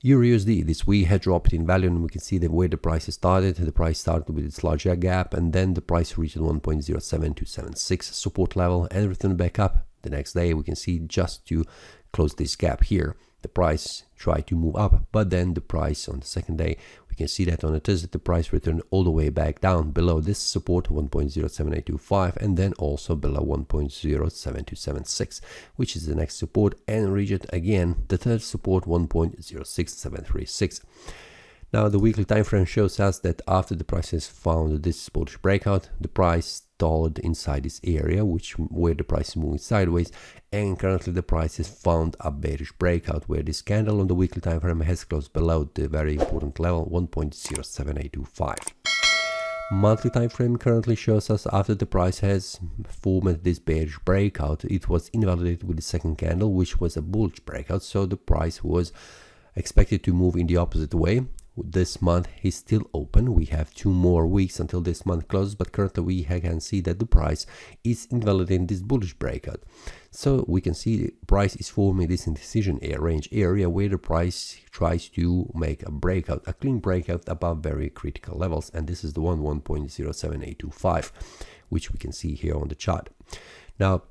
EURUSD this week had dropped in value, and we can see where the price started. The price started with its larger gap, and then the price reached 1.07276 support level and returned back up. The next day we can see, just to close this gap here, the price tried to move up, but then the price on the second day, we can see that on the Thursday the price returned all the way back down below this support 1.07825, and then also below 1.07276, which is the next support, and reached again the third support 1.06736. Now the weekly time frame shows us that after the price has found this bullish breakout, the price stalled inside this area, where the price is moving sideways, and currently the price has found a bearish breakout where this candle on the weekly time frame has closed below the very important level 1.07825. Monthly time frame currently shows us after the price has formed this bearish breakout, it was invalidated with the second candle, which was a bullish breakout, so the price was expected to move in the opposite way. This month is still open. We have 2 more weeks until this month closes, but currently we can see that the price is invalidating this bullish breakout. So we can see the price is forming this indecision range area where the price tries to make a breakout, a clean breakout above very critical levels, and this is the 1.07825, which we can see here on the chart. Now,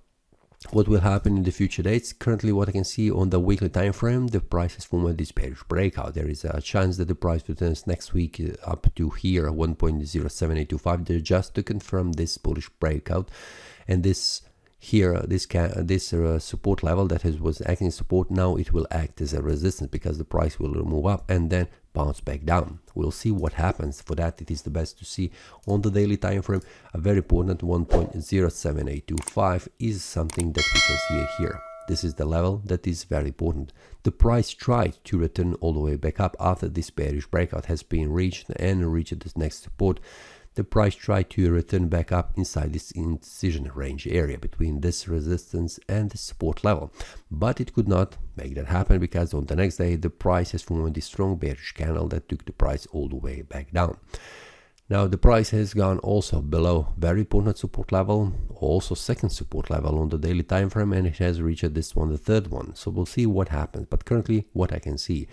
what will happen in the future dates? Currently, what I can see on the weekly time frame, the price has formed this bearish breakout. There is a chance that the price returns next week up to here 1.07825 just to confirm this bullish breakout, and this here this support level that was acting as support, now it will act as a resistance because the price will move up and then bounce back down. We'll see what happens. For that, it is the best to see on the daily time frame. A very important 1.07825 is something that we can see here. This is the level that is very important. The price tried to return all the way back up after this bearish breakout has been reached and reached this next support. The price tried to return back up inside this indecision range area between this resistance and the support level, but it could not make that happen because on the next day the price has formed a strong bearish candle that took the price all the way back down. Now the price has gone also below very important support level, also second support level on the daily time frame, and it has reached this one, the third one. So we'll see what happens, but currently what I can see,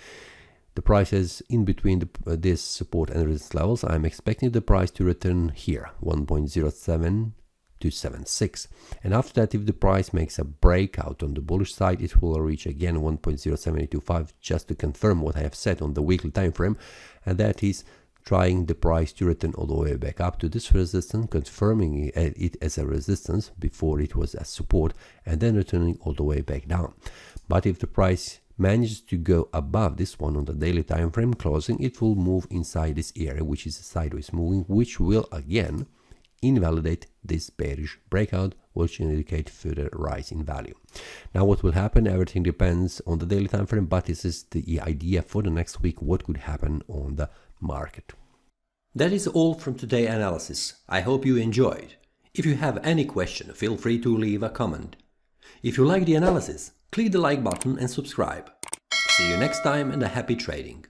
the price is in between this support and resistance levels. I'm expecting the price to return here 1.07276, and after that, if the price makes a breakout on the bullish side, it will reach again 1.07825 just to confirm what I have said on the weekly time frame, and that is trying the price to return all the way back up to this resistance, confirming it as a resistance before it was a support, and then returning all the way back down. But if the price manages to go above this one on the daily time frame closing, it will move inside this area, which is a sideways moving, which will again invalidate this bearish breakout, which will indicate further rise in value. Now what will happen, everything depends on the daily time frame, but this is the idea for the next week, what could happen on the market. That is all from today's analysis. I hope you enjoyed. If you have any question, feel free to leave a comment. If you like the analysis, click the like button and subscribe. See you next time, and a happy trading.